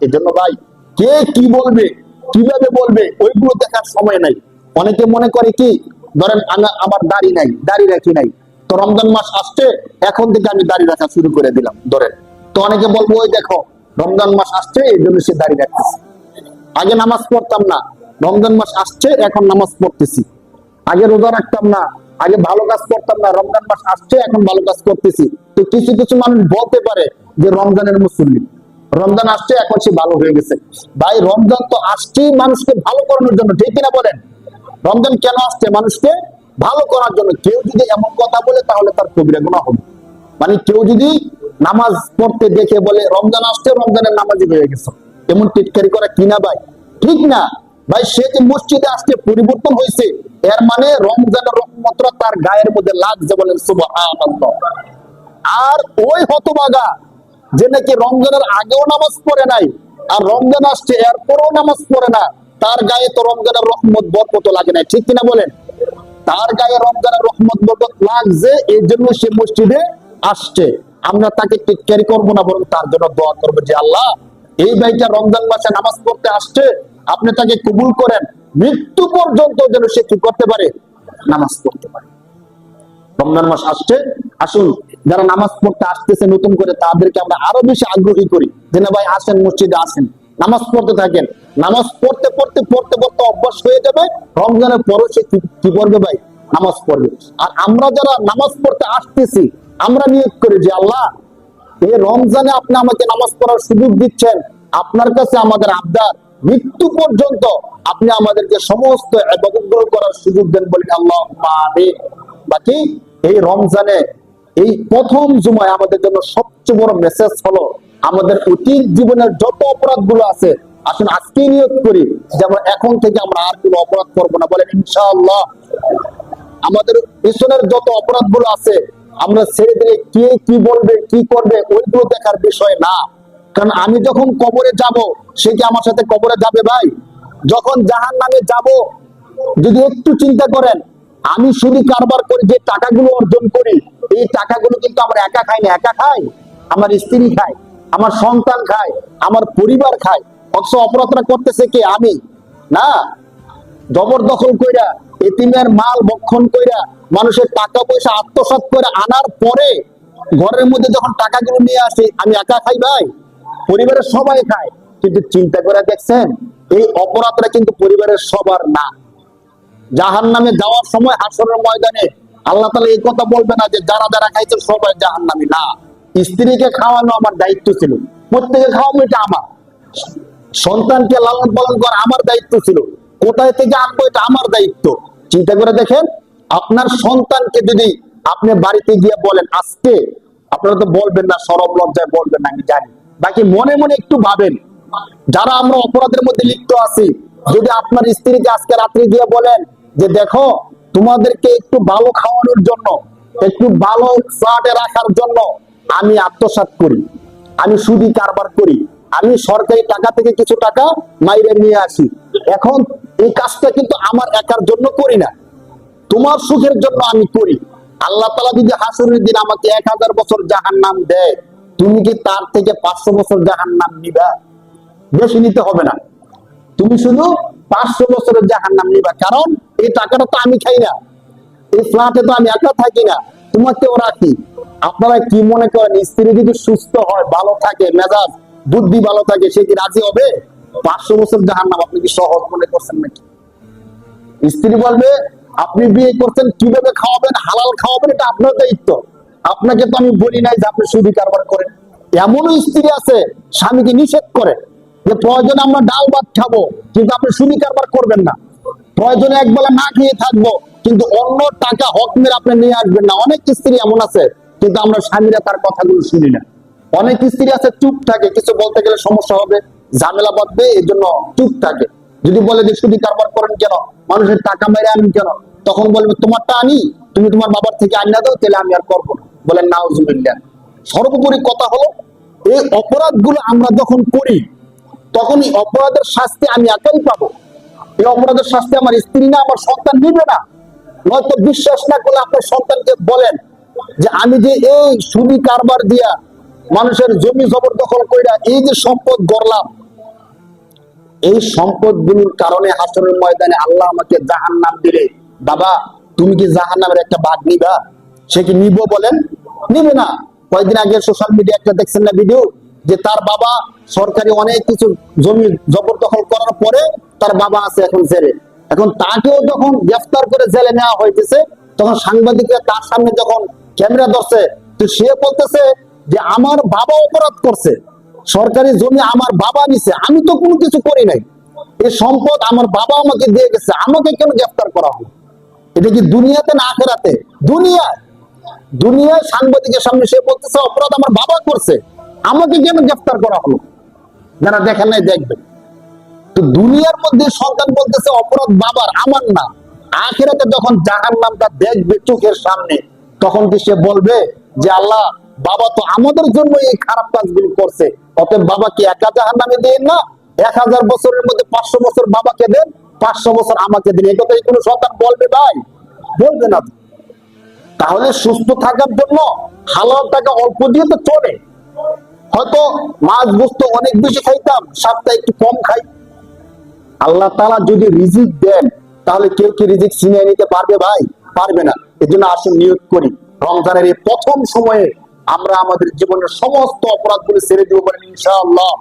এই জন্য ভাই, কে কি বলবে, কিভাবে বলবে, ওইগুলো দেখার সময় নাই। অনেকে মনে করে কি, ধরেন আমার দাড়ি নাই, দাড়ি রাখি নাই, তো রমজান মাস আসছে, এখন থেকে আমি দাড়ি রাখা শুরু করে দিলাম ধরেন। তো অনেকে বলবো, ওই দেখো রমজান মাস আসছে, এই জন্য সে দাড়ি রাখতেছে। আগে নামাজ পড়তাম না, রমজান মাস আসছে এখন নামাজ পড়তেছি। আগে রোজা রাখতাম না, আগে ভালো কাজ করতাম না, রমজান মাস আসছে এখন ভালো কাজ করতেছি। তো কিছু কিছু মানুষ বলতে পারে যে রমজানের মুসল্লি, রমজান আসছে এখন সে ভালো হয়ে গেছে। ভাই, রমজান তো আসছেই মানুষকে ভালো করানোর জন্য, ঠিক কিনা বলেন? রমজান কেন আসছে? মানুষকে ভালো করার জন্য। কেউ যদি এমন কথা বলে তাহলে তার কবিরা গুনাহ হবে। মানে কেউ যদি নামাজ পড়তে দেখে বলে রমজান আসছে, রমজানের নামাজি হয়ে গেছে, এমন টিটকারি করা কিনা ভাই? ঠিক না ভাই। সে যে মসজিদে আসতে পরিবর্তন হয়েছে, এর মানে রমজানের রহমতটা তার গায়ের মধ্যে লাগছে, বলেন সুবহানাল্লাহ। আর ওই হতভাগা যে নাকি রমজানের আগেও নামাজ পড়ে নাই, আর রমজান আসছে এরপরও নামাজ পড়ে না, তার গায়ে তো রমজানের রহমত বরকত লাগে নাই, ঠিক কিনা বলেন? তার গায়ে রমজানের রহমত বরকত লাগছে, এই জন্য সে মসজিদে আসছে। আমরা তাকে টিটকারি করবো না, বরং তার জন্য দোয়া করবো যে আল্লাহ, এই ভাইটা রমজান মাসে নামাজ পড়তে আসছে, আপনি তাকে কবুল করেন, মৃত্যু পর্যন্ত যেন সে কি করতে পারে, নামাজ পড়তে পারে। রমজান মাস আসছে, আসুন যারা নামাজ পড়তে আসতেছে নতুন করে, তাদেরকে আমরা আরো বেশি আগ্রহী করি যে না ভাই, আসেন মসজিদে, আসেন নামাজ পড়তে থাকেন। নামাজ পড়তে পড়তে পড়তে পড়তে অভ্যাস হয়ে যাবে, রমজানের পরও সে কি করবে ভাই, নামাজ পড়বে। আর আমরা যারা নামাজ পড়তে আসতেছি, আমরা নিয়োগ করি যে আল্লাহ, এই রমজানে আপনি আমাকে নামাজ পড়ার সুযোগ দিচ্ছেন, আপনার কাছে আমাদের আবদার, মৃত্যু পর্যন্ত আপনি আমাদেরকে সমস্ত ইবাদতগুলো করার সুযোগ দেন, বলি আল্লাহুম্মা আমিন। বাকি এই রমজানে এই প্রথম জুমায় আমাদের জন্য সবচেয়ে বড় মেসেজ হলো, আমাদের অতীত জীবনের যত অপরাধগুলো আছে, আসুন আজকেই নিয়োগ করি যেমন এখন থেকে আমরা আর কোনো অপরাধ করবো না, বলেন ইনশাআল্লাহ। আমাদের পিছনের যত অপরাধগুলো আছে আমরা ছেড়ে দিলে কে কি বলবে, কি করবে, ওইগুলো দেখার বিষয় না। কারণ আমি যখন কবরে যাব, সে কি আমার সাথে কবরে যাবে ভাই? যখন জাহান্নামে যাব, যদি একটু চিন্তা করেন, আমি শুধু কারবার করে যে টাকাগুলো অর্জন করি, এই টাকাগুলো কিন্তু আমরা একা খাই না, একা খাই, আমার স্ত্রী খায়, আমার সন্তান খায়, আমার পরিবার খায়। অথচ অপরাধটা করতেছে কে? আমি না। জবরদখল কইরা, এতিমের মাল ভক্ষণ কইরা, মানুষের টাকা পয়সা আত্মসাৎ করে আনার পরে ঘরের মধ্যে যখন টাকাগুলো নিয়ে আসি, আমি একা খাই ভাই? পরিবারের সবাই খায়। কিন্তু চিন্তা করে দেখছেন, এই অপরাধটা কিন্তু পরিবারের সবার না। জাহান্নামে যাওয়ার সময় হাসরের ময়দানে আল্লাহ তাআলা এই কথা বলবে না যে যারা যারা খাইছে সবাই জাহান্নামী, না। স্ত্রীকে খাওয়ানো আমার দায়িত্ব ছিল, প্রত্যেকে খাওয়ানো এটা আমার। সন্তানকে লালন পালন করা আমার দায়িত্ব ছিল, কোথায় থেকে আনবো এটা আমার দায়িত্ব। চিন্তা করে দেখেন, আপনার সন্তানকে যদি আপনি বাড়িতে গিয়ে বলেন আজকে, আপনারা তো বলবেন না, শরম লজ্জায় বলবেন না, আমি জানি। বাকি মনে মনে একটু ভাবেন, যারা আমরা অপরাধের মধ্যে লিপ্ত আছি, যদি আপনার স্ত্রীকে আজকে রাত্রে গিয়ে বলেন যে দেখো, তোমাদেরকে একটু ভালো খাওয়ানোর জন্য, একটু ভালো ফ্ল্যাটে রাখার জন্য আমি আত্মসাৎ করি, আমি সুদি কারবার করি, আমি সরকারি টাকা থেকে কিছু টাকা মাইরে নিয়ে আসি, এখন এই কাজটা কিন্তু আমার একার জন্য করি না, তোমার সুখের জন্য আমি করি। আল্লাহ তাআলা যদি হাসরের দিন আমাকে 1000 বছর জাহান্নাম দেয়, তুমি কি তার থেকে 500 বছর জাহান্নাম নিবা? বেশি নিতে হবে না, তুমি শুধু 500 বছরের জাহান্নাম নিবা। কারণ এই টাকাটা তো আমি খাই না, এই ফ্ল্যাটে তো আমি একা থাকি না, তোমাকেও রাখি। আপনারা কি মনে করেন, স্ত্রী যদি সুস্থ হয়, ভালো থাকে, মেজাজ বুদ্ধি ভালো থাকে, সে কি রাজি হবে? 500 বছর জাহান্নাম আপনি কি সহজ মনে করছেন নাকি? স্ত্রী বলবে আপনি বিয়ে করছেন, কিভাবে খাওয়াবেন, হালাল খাওয়াবেন, এটা আপনার দায়িত্ব, আপনাকে তো আমি বলি নাই যে আপনি সুদি কারবার করেন। এমনও স্ত্রী আছে স্বামীকে নিষেধ করে যে প্রয়োজনে আমরা ডাল ভাত খাবো, কিন্তু আপনি সুদি কারবার করবেন না, প্রয়োজনে একবেলা না খেয়ে থাকবো, কিন্তু অন্য টাকা হক মেরে আপনি নিয়ে আসবেন না। অনেক স্ত্রী এমন আছে, কিন্তু আমরা স্বামীরা তার কথাগুলো শুনি না। অনেক স্ত্রী আছে চুপ থাকে, কিছু বলতে গেলে সমস্যা হবে, ঝামেলা বাঁধবে, এই জন্য চুপ থাকে। যদি বলে যে সুদি কারবার করেন কেন, মানুষের টাকা মেরে আনেন কেন, তখন বলবে তোমারটা আনি, তুমি তোমার বাবার থেকে আনিয়া দাও, তাহলে আমি আর করবো না। বলেন নাউজুবিল্লাহ। সর্বোপরি কথা হলো, এই অপরাধগুলো আমরা যখন করি, তখন এই অপরাধের শাস্তি আমি একাই পাবো। এই অপরাধের শাস্তি আমার স্ত্রী না, আমার সন্তান নিবে না। নয়তো বিশ্বাস না করলে আপনার সন্তানকে বলেন যে আমি যে এই সুদি কারবার দিয়া মানুষের জমি জবরদখল কইরা এই যে সম্পদ গড়লাম, এই সম্পদগুলোর কারণে হাসরের ময়দানে আল্লাহ আমাকে জাহান্নাম দিলে, বাবা তুমি কি জাহান্নামের একটা ভাগ নিবা? সে কি নিব বলেন? নিবে না। কয়েকদিন আগে সোশ্যাল মিডিয়া একটা দেখছেন না ভিডিও, যে তার বাবা সরকারি অনেক কিছু জমি জবরদখল করার পরে তার বাবা আছে এখন জেলে। এখন তাকেও যখন গ্রেফতার করে জেলে নেওয়া হইতেছে, তখন সাংবাদিকরা তার সামনে যখন ক্যামেরা ধরছে, তো সে বলতেছে যে আমার বাবা অপরাধ করছে, সরকারি জমি আমার বাবা নিছে, আমি তো কোনো কিছু করি নাই, এই সম্পদ আমার বাবা আমাকে দিয়ে গেছে, আমাকে কেন গ্রেফতার করা হলো? এটা কি দুনিয়াতে না আখেরাতে? দুনিয়ায়। দুনিয়ায় সাংবাদিকের সামনে সে বলতেছে অপরাধ আমার বাবা করছে, আমাকে কেন গ্রেফতার করা হলো? যারা দেখেন নাই দেখবেন। তো দুনিয়ার মধ্যে সন্তান বলতেছে অপরাধ বাবার, আমার না। আখিরাতে যখন জাহান্নামটা দেখবে চোখের সামনে, তখন কি সে বলবে যে আল্লাহ, বাবা তো আমাদের জন্য এই খারাপ কাজগুলো করছে, অতএব বাবাকে একা জাহান্নামে দেন না, 1000 বছরের মধ্যে 500 বছর বাবাকে দেন, 500 বছর আমাকে দেন। এই কথা কোনো সন্তান বলবে ভাই? বলবে না। তাহলে সুস্থ থাকার জন্য হালাল টাকা অল্প দিয়ে তো চলে। হয়তো মাছ গোস্ত অনেক বেশি খাইতাম, স্বাদটা একটু কম খাই। আল্লাহ তাআলা যদি রিজিক দেন, তাহলে কেউ কি রিজিক ছিনিয়ে নিতে পারবে ভাই? পারবে না। এজন্য আসুন নিয়ত করি, রমজানের এই প্রথম সময়ে আমরা আমাদের জীবনের সমস্ত অপরাধগুলো ছেড়ে দিব বলেন ইনশাআল্লাহ।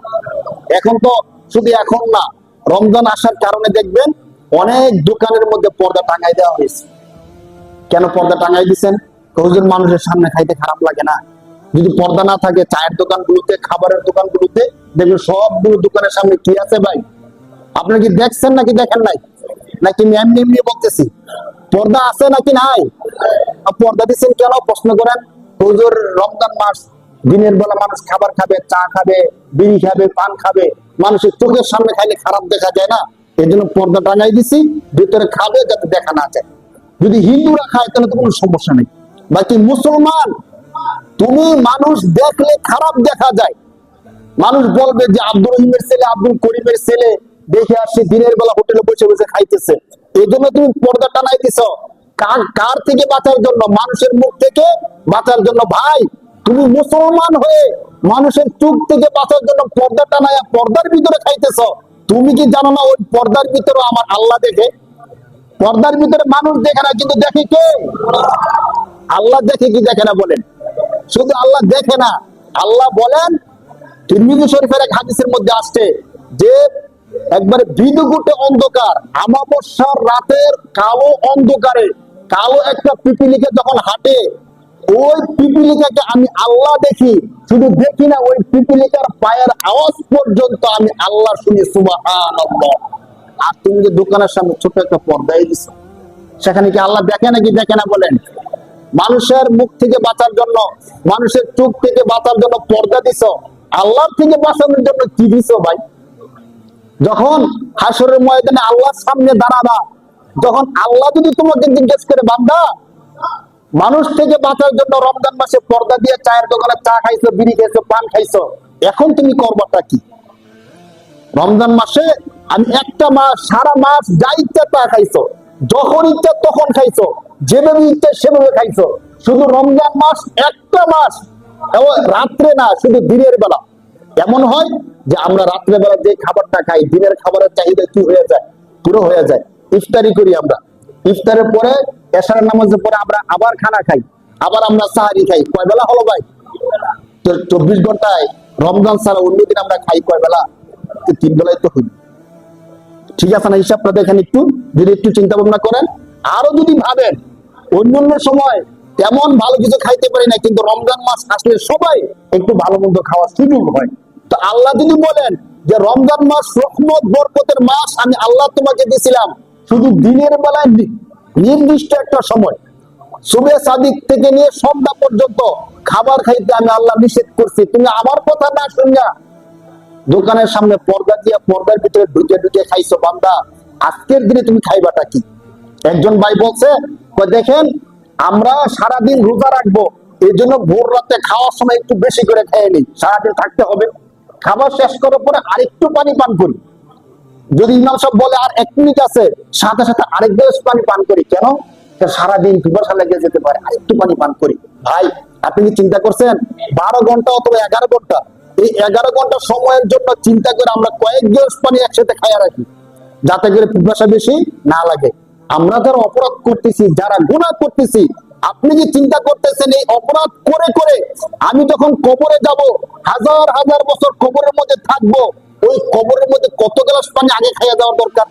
এখন তো শুধু এখন না, রমজান আসার কারণে দেখবেন অনেক দোকানের মধ্যে পর্দা টাঙাই দেওয়া হয়েছে। কেন পর্দা টাঙাই দিচ্ছেন? হুজুর মানুষের সামনে খাইতে খারাপ লাগে না? যদি পর্দা না থাকে, চায়ের দোকানগুলোতে, খাবারের দোকানগুলোতে দেখবেন সবগুলো দোকানের সামনে কি আছে ভাই? আপনারা কি দেখছেন নাকি দেখেন নাই? নাকি এমনি এমনি বলতেছি? পর্দা আছে নাকি নাই? পর্দা দিচ্ছেন কেন প্রশ্ন করেন? হুজুর রমজান মাস, দিনের বেলা মানুষ খাবার খাবে, চা খাবে, বিড়ি খাবে, পান খাবে, মানুষের চোখের সামনে খাইলে খারাপ দেখা যায় না, এই জন্য পর্দা টাঙাই দিছি, ভিতরে খাবে যাতে দেখা না যায়। যদি হিন্দুরা খায় তাহলে তো কোনো সমস্যা নেই। বাকি মুসলমান, তুমি মানুষ দেখলে খারাপ দেখা যায়, মানুষ বলবে যে আব্দুর রহিমের ছেলে, আব্দুল করিমের ছেলে, দেখে আসছে দিনের বেলা হোটেলে বসে বসে খাইতেছে, এই জন্য তুমি পর্দা টানাই দিছ। কার থেকে বাঁচার জন্য? মানুষের মুখ থেকে বাঁচার জন্য। ভাই, তুমি মুসলমান হয়ে মানুষের চোখ থেকে বাঁচার জন্য পর্দা টানায় পর্দার ভিতরে খাইতেছ। তুমি কি জানো না ওই পর্দার ভিতরে আমার আল্লাহ দেখে? পর্দার ভিতরে মানুষ দেখে না, কিন্তু দেখে কে? আল্লাহ দেখে কি দেখে না বলেন? শুধু আল্লাহ দেখে না, আল্লাহ বলেন, তিরমিজি শরীফের এক হাদিসের মধ্যে আসছে যে একবারে বিদুগুটে অন্ধকার, আমাবস্যার রাতের কালো অন্ধকারে কালো একটা পিপিলিকা যখন হাঁটে, ওই পিপিলিকাকে আমি আল্লাহ দেখি। শুধু দেখি না, ওই পিপিলিকার পায়ের আওয়াজ পর্যন্ত আমি আল্লাহ শুনি, সুবহানাল্লাহ। আর তুমি যে দোকানের সামনে ছোট একটা পর্দায় দিছো, সেখানে কি আল্লাহ দেখে নাকি দেখে না বলেন? মানুষের মুখ থেকে বাঁচার জন্য, মানুষের চোখ থেকে বাঁচার জন্য পর্দা দিছো, আল্লাহর থেকে বাঁচানোর জন্য কি দিছো ভাই? যখন হাসরের ময়দানে আল্লাহর সামনে দাঁড়াবা, যখন আল্লাহ যদি তোমাকে জিজ্ঞেস করে, বান্দা মানুষ থেকে বাঁচার জন্য রমজান মাসে পর্দা দিয়ে চায়ের দোকানে চা খাইছো, বিড়ি খাইছো, পান খাইছো, এখন তুমি করবাটা কি? রমজান মাসে আমি একটা মাস, সারা মাস যা ইচ্ছা তা খাইছো, যখন ইচ্ছা তখন খাইছো, যেভাবে ইচ্ছা সেভাবে খাইছো। শুধু রমজান মাস একটা মাস, রাত্রে না, শুধু দিনের বেলা। এমন হয় যে আমরা রাত্রে বেলা যে খাবারটা খাই, দিনের খাবারের চাহিদা কি হয়ে যায়? পুরো হয়ে যায়। ইফতারি করি আমরা, ইফতারের পরে এশার নামাজের পরে আমরা আবার খানা খাই, আবার আমরা সাহারি খাই। কয় বেলা হলো ভাই? 24 ঘন্টায় রমজান ছাড়া অন্যদিন আমরা খাই কয় বেলা? 3 বেলায় তো হইল। ঠিক আছে না? হিসাবটা দেখেন একটু, যদি একটু চিন্তা ভাবনা করেন। আরো যদি ভাবেন, অন্যান্য সময় তেমন ভালো কিছু খাইতে পারি না, কিন্তু রমজান মাস আসলে সবাই একটু ভালো মন্দ খাওয়ার সুযোগ হয়। তো আল্লাহ যদি বলেন যে রমজান মাস রহমত বরকতের মাস, আমি আল্লাহ তোমাকে দিয়েছিলাম শুধু দিনের বেলায় নির্দিষ্ট একটা সময়, সুবে সাদিক থেকে নিয়ে সন্ধ্যা পর্যন্ত খাবার খাইতে আমি আল্লাহ নিষেধ করছি, তুমি আমার কথা না শুনিয়া দোকানের সামনে পর্দা দিয়ে পর্দার ভিতরে ঢুকে ঢুকে খাইছো, বান্দা আজকের দিনে তুমি খাইবাটা কি? একজন ভাই বলছে, দেখেন আমরা সারাদিন রোজা রাখবো, এই জন্য ভোর রাতে খাওয়ার সময় একটু বেশি করে খেয়ে নিই, সারাদিন থাকতে হবে, খাবার শেষ করার পরে আরেকটু পানি পান করি, যদি ইমাম সাহেব বলে আর 1 মিনিট আছে, সাথে সাথে আরেক গ্লাস পানি পান করি। কেন? সারাদিন পিপাসা লেগে যেতে পারে, আরেকটু পানি পান করি। ভাই, আপনি কি চিন্তা করছেন 12 ঘন্টা অথবা 11 ঘন্টা এই 11 ঘন্টা সময়ের জন্য চিন্তা করে আমরা কয়েক গ্লাস পানি একসাথে খাইয়া রাখি, যাতে করে পিপাসা বেশি না লাগে। আমরা যারা অপরাধ করতেছি, যারা গুনাহ করতেছি, আপনি কি চিন্তা করতেছেন এই অপরাধ করে করে আমি যখন কবরে যাব, হাজার হাজার বছর কবরের মধ্যে থাকবো, ওই কবরের মধ্যে কত গ্লাস পানি আগে খাইয়া দেওয়ার দরকার?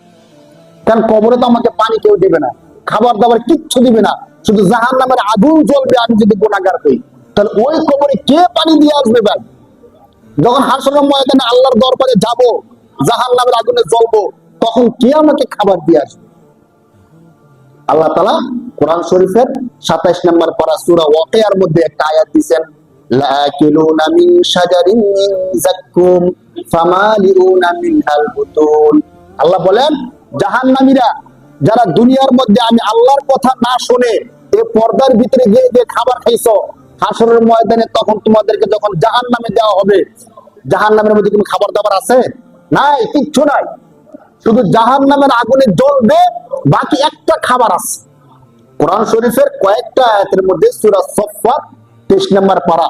কারণ কবরে তো আমাকে পানি কেউ দিবে না, খাবার দাবার কিচ্ছু দিবে না, শুধু জাহান্নামের আগুন জ্বলবে আমি যদি গুনাহগার হই। তাহলে ওই কবরে কে পানি দিয়ে আসবে ভাই? যখন হাসরের ময়দানে আল্লাহর দরবারে যাব, জাহান্নামের আগুনে জ্বলবো, তখন কে আমাকে খাবার দিয়ে আসবে? আল্লাহ তাআলা কোরআন শরীফের 27 নম্বর পারা সূরা ওয়াকিয়ার মধ্যে একটা আয়াত দিবেন, লাকিলুনা মিন শাজারিন মিন যাক্কুম ফামালিউনা মিনহাল বুতুন। আল্লাহ বলেন, জাহান্নামীরা যারা দুনিয়ার মধ্যে আমি আল্লাহর কথা না শুনে এই পর্দার ভিতরে গিয়ে যে খাবার খাইছো, হাসরের ময়দানে তখন তোমাদেরকে যখন জাহান্নামে দেওয়া হবে, জাহান্নামের মধ্যে কোনো খাবার দাবার আছে? নাই, কিচ্ছু নাই, শুধু জাহান্নামের আগুনে জ্বলবে, বাকি একটা খাবার আছে। কোরআন শরীফের কয়েকটা আয়াতের মধ্যে সূরা সফফাত 23 নম্বর পারা,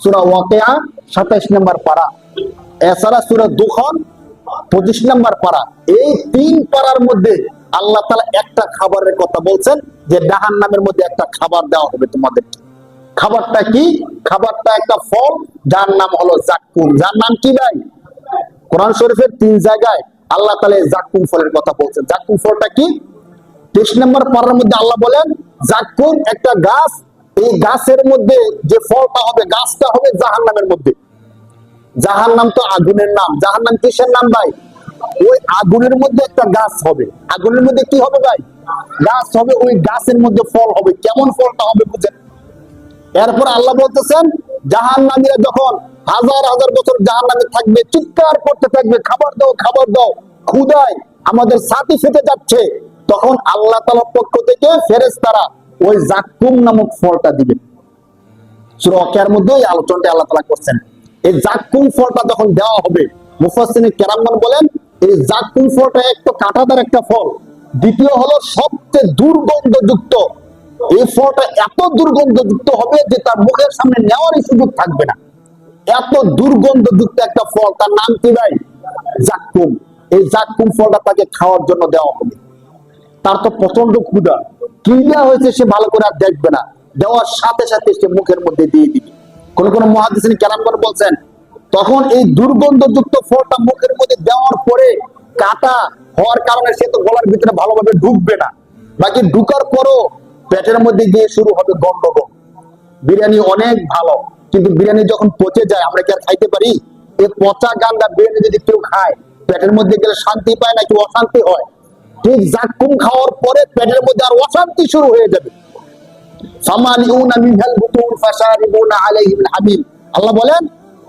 সূরা ওয়াকিয়া 27 নম্বর পারা, এছাড়া সূরা দুখান 25 নম্বর পারা, এই 3 পারার মধ্যে আল্লাহ তাআলা একটা খাবারের কথা বলছেন যে জাহান্নামের মধ্যে একটা খাবার দেওয়া হবে তোমাদেরকে। খাবারটা কি? খাবারটা একটা ফল, যার নাম হলো যাক্কুম। যার নাম কি ভাই? কোরআন শরীফের 3 জায়গায় আল্লাহ তাআলা যাক্কুম ফলের কথা বলছেন। যাক্কুম ফলটা কি? 23 নম্বর পারার মধ্যে আল্লাহ বলেন, যাক্কুম একটা গাছ, এই গাছের মধ্যে যে ফলটা হবে, গাছটা হবে জাহান্নামের মধ্যে। জাহান্নাম তো আগুনের নাম, জাহান্নাম কিসের নাম ভাই? ওই আগুনের মধ্যে একটা গাছ হবে। আগুনের মধ্যে কি হবে ভাই? গাছ হবে, ওই গাছের মধ্যে ফল হবে। কেমন ফলটা হবে বুঝেন? এরপর আল্লাহ বলতেছেন, জাহান্নামীরা যখন হাজার হাজার বছর জাহান্নামে থাকবে, চিৎকার করতে থাকবে, খাবার দাও, খাবার দাও, ক্ষুধায় আমাদের ছাতি ফেটে যাচ্ছে, তখন আল্লাহ তাআলার পক্ষ থেকে ফেরেশতারা ওই যাক্কুম নামক ফলটা দিবে। সূরা ওয়াকিয়ার মধ্যে এই আলোচনাটা আল্লাহ তাআলা করছেন। এই যাক্কুম ফলটা যখন দেওয়া হবে, মুফাসসিরিন কেরামগণ বলেন, এই যাক্কুম ফলটা একটা কাঁটাদার একটা ফল, দ্বিতীয় হলো সবচেয়ে দুর্গন্ধযুক্ত। এই ফলটা এত দুর্গন্ধযুক্ত হবে যে তার মুখের সামনে নেওয়ারই সুযোগ থাকবে না, এত দুর্গন্ধযুক্ত একটা ফল। তার নাম কি ভাই? যাক্কুম। এই যাক্কুম ফলটা তাকে খাওয়ার জন্য দেওয়া হবে। তার তো প্রচন্ড ক্ষুধা, কি দেওয়া হয়েছে সে ভালো করে আর দেখবে না, দেওয়ার সাথে সাথে সে মুখের মধ্যে দিয়ে দিবে। কোন কোন মুহাদ্দিসিন কেরামগণ বলছেন, তখন এই দুর্গন্ধযুক্ত ফলটা মুখের মধ্যে দেওয়ার পরে কাটা হওয়ার কারণে সে তো গলার ভিতরে ভালোভাবে ঢুকবে না, বাকি ঢুকার পরও পেটের মধ্যে গিয়ে শুরু হবে গন্ডগোল। বিরিয়ানি অনেক ভালো, কিন্তু বিরিয়ানি যখন পচে যায় আমরা কি আর খাইতে পারি? এই পচা গান্দা বিরিয়ানি যদি কেউ খায়, পেটের মধ্যে গেলে শান্তি পায় নাকি অশান্তি হয়? ঠিক যাক্কুম খাওয়ার পরে পেটের মধ্যে আর অশান্তি শুরু হয়ে যাবে। ফামালিউনা মিনহাল বুতুন ফাশারিবুনা আলাইহিল হামিম। আল্লাহ বলেন,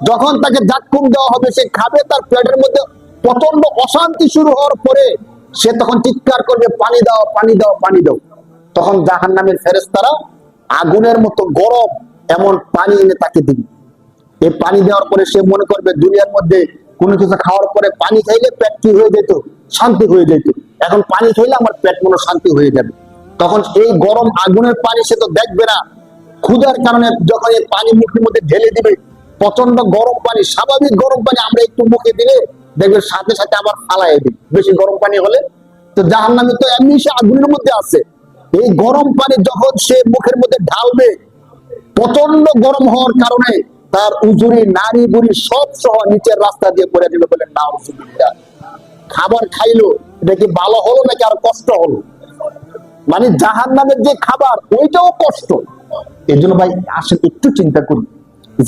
যখন তাকে যাক্কুম দেওয়া হবে, সে খাবে, তার পেটের মধ্যে প্রচন্ড অশান্তি শুরু হওয়ার পরে সে তখন চিৎকার করবে, পানি দাও, পানি দাও, পানি দাও। তখন জাহান্নামের ফেরেশতারা আগুনের মতো গরম এমন পানি এনে তাকে দিবে। এই পানি দেওয়ার পরে সে মনে করবে দুনিয়ার মধ্যে কোনো কিছু খাওয়ার পরে পানি খাইলে পেট কি হয়ে যেত? শান্তি হয়ে যেত। এখন পানি খাইলে আমার পেট মনে শান্তি হয়ে যাবে। তখন এই গরম আগুনের পানি সে তো দেখবে না, ক্ষুধার কারণে যখন এই পানি মুখের মধ্যে ঢেলে দিবে, প্রচন্ড গরম পানি, স্বাভাবিক গরম পানি আমরা একটু মুখে দিলে দেখবে সাথে সাথে আবার ফালাই দিই বেশি গরম পানি হলে। তো জাহান্নামী তো এমনি সে আগুনের মধ্যে আছে, এই গরম পানি যখন সে মুখের মধ্যে ঢালবে, প্রচন্ড গরম হওয়ার কারণে তার উজুরি, নারী বুড়ি সব সহ নিচের রাস্তা দিয়ে পড়ে যাবে। বলে নাউজুবিল্লাহ। খাবার খাইলো, এটা কি ভালো হলো নাকি আর কষ্ট হলো? মানে জাহান্নামের যে খাবার, ওইটাও কষ্ট। এই জন্য ভাই আসেন একটু চিন্তা করি,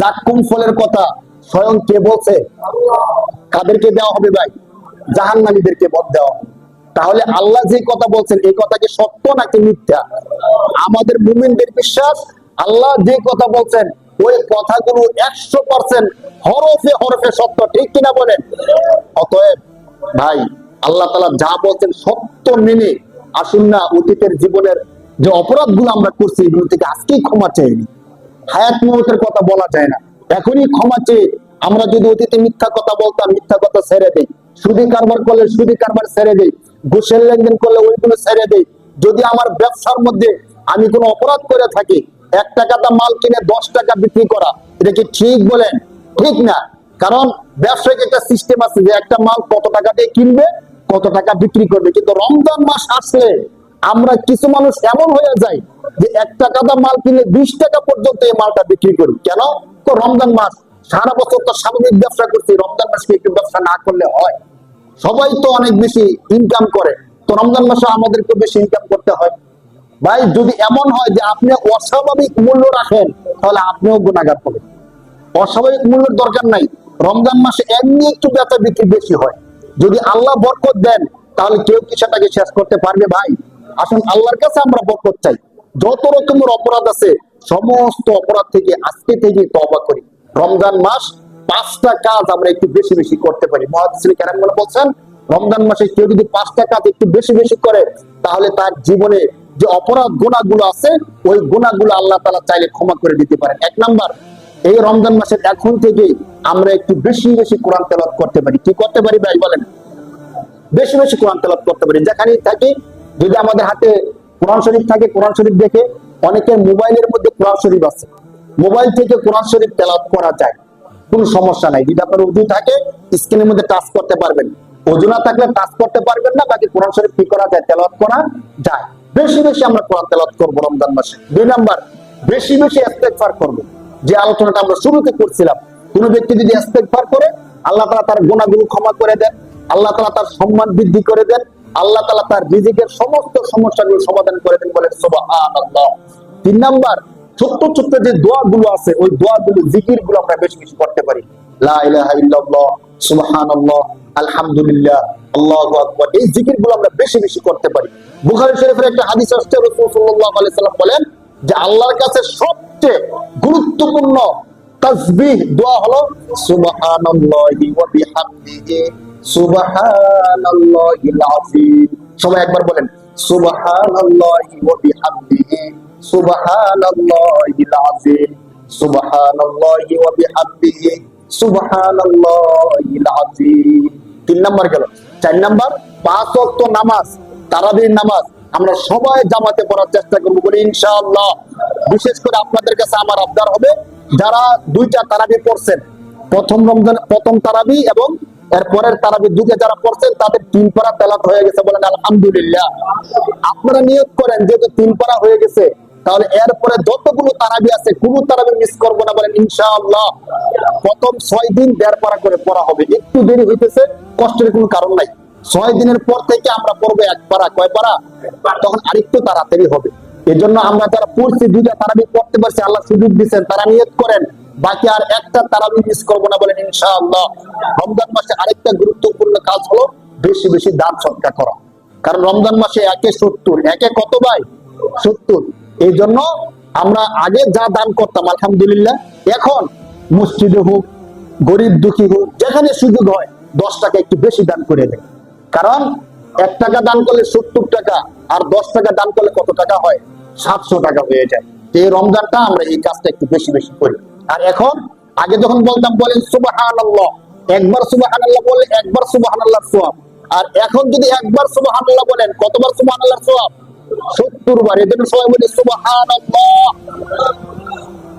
যাক্কুম ফলের কথা স্বয়ং কে বলছে? কাদেরকে দেওয়া হবে ভাই? জাহান্নামীদেরকে দেওয়া হবে। তাহলে আল্লাহ যে কথা বলছেন, এই কথা কি সত্য নাকি মিথ্যা? আমাদের মুমিনদের বিশ্বাস, আল্লাহ যে কথা বলছেন ওই কথাগুলো 100% হরফে হরফে সত্য, ঠিক কিনা বলেন? অতএব ভাই, আল্লাহ তাআলা যা বলছেন সত্য মেনে আসুন না অতীতের জীবনের যে অপরাধগুলো আমরা করছি এগুলো থেকে আজকেই ক্ষমা চাইনি। হায়াত মওতের কথা বলা যায় না, এখনই ক্ষমা চেয়ে আমরা যদি অতীতে মিথ্যা কথা বলতাম, মিথ্যা কথা ছেড়ে দেই, সুদি কারবার করলে সুদি কারবার ছেড়ে দেই, ঘুষের লেনদেন করলে ওইগুলো ছেড়ে দেই, যদি আমার ব্যবসার মধ্যে আমি কোনো অপরাধ করে থাকি, 1 টাকা মাল কিনে 10 টাকা বিক্রি করা, এটা কি ঠিক বলেন? ঠিক না। কারণ ব্যবসায়িক একটা সিস্টেম আছে যে একটা মাল কত টাকা দিয়ে কিনবে, কত টাকা বিক্রি করবে। কিন্তু রমজান মাস আসলে আমরা কিছু মানুষ এমন হয়ে যায় যে 1 টাকা দাম মাল কিনলে 20 টাকা পর্যন্ত এই মালটা বিক্রি করি। কেন? তো রমজান মাস, সারা বছর তো স্বাভাবিক ব্যবসা করছি, রমজান মাসে একটু ব্যবসা না করলে হয়? সবাই তো অনেক বেশি ইনকাম করে, তো রমজান মাসে আমাদেরকে বেশি ইনকাম করতে হয়। ভাই যদি এমন হয় যে আপনি অস্বাভাবিক মূল্য রাখেন, তাহলে আপনিও গুনাহগার হবেন। অস্বাভাবিক মূল্যের দরকার নাই, রমজান মাসে এমনি একটু বেচা বিক্রি বেশি হয়। যদি আল্লাহ বরকত দেন, তাহলে কেউ কি সেটাকে শেষ করতে পারবে? ভাই আসুন আল্লাহর কাছে আমরা বরকত চাই। যত রকমের অপরাধ আছে, সমস্ত অপরাধ থেকে আজকে থেকে তওবা করি। রমজান মাস 5টা কাজ আমরা একটু বেশি বেশি করতে পারি। মুহাদ্দিসিন কেরামগণ বলছেন, রমজান মাসে কেউ যদি 5টা কাজ একটু বেশি বেশি করে, তাহলে তার জীবনে যে অপরাধ গুনাহগুলো আছে, ওই গুনাহগুলো আল্লাহ তাআলা চাইলে ক্ষমা করে দিতে পারেন। 1 নাম্বার, এই রমজান মাসের এখন থেকে আমরা একটু বেশি বেশি কোরআন তেলাওয়াত করতে পারি। কি করতে পারি ভাই বলেন? বেশি বেশি কোরআন তেলাওয়াত করতে পারি। যেখানেই থাকি, যদি আমাদের হাতে কোরআন শরীফ থাকে, কোরআন শরীফ দেখে, অনেকের মোবাইলের মধ্যে কোরআন শরীফ আছে, মোবাইল থেকে কোরআন শরীফ তেলাওয়াত করা যায়, কোনো সমস্যা নাই। যদি আপনার উযু থাকে, স্ক্রিনের মধ্যে টাচ করতে পারবেন। উযু না থাকলে টাচ করতে পারবেন না, বাকি কোরআন শরীফ কি করা যায়? তেলাওয়াত করা যায়। বেশি বেশি আমরা কোরআন তেলাওয়াত করব রমজান মাসে। 2 নাম্বার, বেশি বেশি ইস্তেগফার করব। যে আলোচনাটা আমরা শুরুতে করছিলাম, কোন ব্যক্তি যদি ইস্তেগফার করে, আল্লাহ তাআলা তার গুনাহগুলো ক্ষমা করে দেন, আল্লাহ তাআলা তার সম্মান বৃদ্ধি করে দেন, আল্লাহ তাআলা তার রিজিকের সমস্ত সমস্যাগুলো সমাধান করে দেন। বলেন সুবহানাল্লাহ। 3 নাম্বার, ছোট্ট ছোট্ট যে দোয়াগুলো আছে, ওই দোয়াগুলো, জিকিরগুলো আমরা বেশি বেশি করতে পারি। লা ইলাহা ইল্লাল্লাহ, সুবহানাল্লাহ, আলহামদুলিল্লাহ, আল্লাহু আকবার, এই জিকিরগুলো আমরা বেশি বেশি করতে পারি। বুখারী শরীফের একটা হাদিস আসছে, রাসূল সাল্লাল্লাহু আলাইহি সাল্লাম বলেন যে আল্লাহর কাছে সবচেয়ে গুরুত্বপূর্ণ তাসবিহ দোয়া হলো সুবহানাল্লাহি ওয়া বিহামদিহি সুবহানাল্লাহিল আযীম। সবাই একবার বলেন সুবহানাল্লাহি ওয়া বিহামদিহি সুবহানাল্লাহিল আযীম, সুবহানাল্লাহি ওয়া বিহামদিহি সুবহানাল্লাহিল আযীম। 3 নাম্বার গেল। 4 নাম্বার, 5 ওয়াক্ত নামাজ, তারাবির নামাজ আমরা সবাই জামাতে পড়ার চেষ্টা করবো, বলি ইনশাআল্লাহ। বিশেষ করে আপনাদের কাছে আমার আবদার হবে, যারা 2টা তারাবি পড়ছেন, প্রথম তারাবি এবং এর পরের তারাবি, 2টা যারা পড়ছেন, তাদের 3 পারা তেলাওয়াত হয়ে গেছে, বলেন আলহামদুলিল্লাহ। আপনারা নিয়ত করেন যেহেতু 3 পারা হয়ে গেছে, তাহলে এরপরে যতগুলো তারাবি আছে, কোন তারাবি মিস করবো না, বলেন ইনশাআল্লাহ। প্রথম 6 দিন 1.5 পারা করে পড়া হবে। একটু দেরি হইতেছে, কষ্টের কোনো কারণ নাই। 6 দিনের পর থেকে আমরা পড়বো 1 পারা। কয় পারা? তখন আরেকটু তাড়াতাড়ি হবে। এজন্য আমরা যারা পড়ছি, 2টা তারাবি পড়তে পারছি, আল্লাহ সুযোগ দিচ্ছেন, তারা নিয়ত করেন বাকি আর একটা তারাবি মিস করবো না, বলেন ইনশাআল্লাহ। রমজান মাসে আরেকটা গুরুত্বপূর্ণ কাজ হলো বেশি বেশি দান সদকা করা। কারণ রমজান মাসে 1 70, 1 কত ভাই? 70। এই জন্য আমরা আগে যা দান করতাম, আলহামদুলিল্লাহ, এখন মসজিদে হোক, গরিব দুঃখী হোক, যেখানে সুযোগ হয় 10 টাকা একটু বেশি দান করে দেয়। কারণ 1 টাকা দান করলে 70 টাকা, আর 10 টাকা দান করলে কত টাকা হয়? 700 টাকা হয়ে যায়। এই রমজানটা আমরা এই কাজটা একটু বেশি বেশি করি। আর এখন, আগে যখন বলতাম বলেন সুবহানাল্লাহ, একবার সুবহানাল্লাহ বললে একবার সুবহানাল্লাহর সওয়াব। আর এখন যদি একবার সুবহানাল্লাহ বলেন, কতবার সুবহানাল্লাহর সওয়াব? 70 বার। এজন্য সবাই বলি সুবহানাল্লাহ।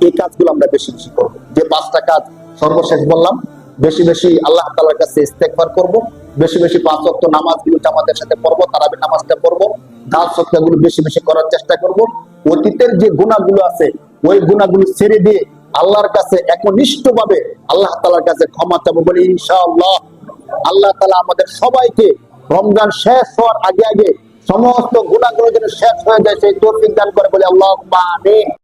এই কাজগুলো আমরা বেশি বেশি করব। যে 5টা কাজ সর্বশেষ বললাম, বেশি বেশি আল্লাহ তাআলার কাছে ইস্তেগফার করব, বেশি বেশি 5 ওয়াক্ত নামাজগুলো জামাতের সাথে পড়বো, তারাবির নামাজটা পড়বো, দান সদকাগুলো বেশি বেশি করার চেষ্টা করব। অতীতের যে গুনাহগুলো আছে, ওই গুনাহগুলো ছেড়ে দিয়ে আল্লাহর কাছে একনিষ্ঠভাবে আল্লাহ তাআলার কাছে ক্ষমা চাবো, বলি ইনশাআল্লাহ। আল্লাহ তাআলা আমাদের সবাইকে রমজান শেষ হওয়ার আগে আগে সমস্ত গুনাহগুলো যেন শেষ হয়ে যায়, সেই তৌফিক দান করে, বলি আল্লাহুম্মা আমিন।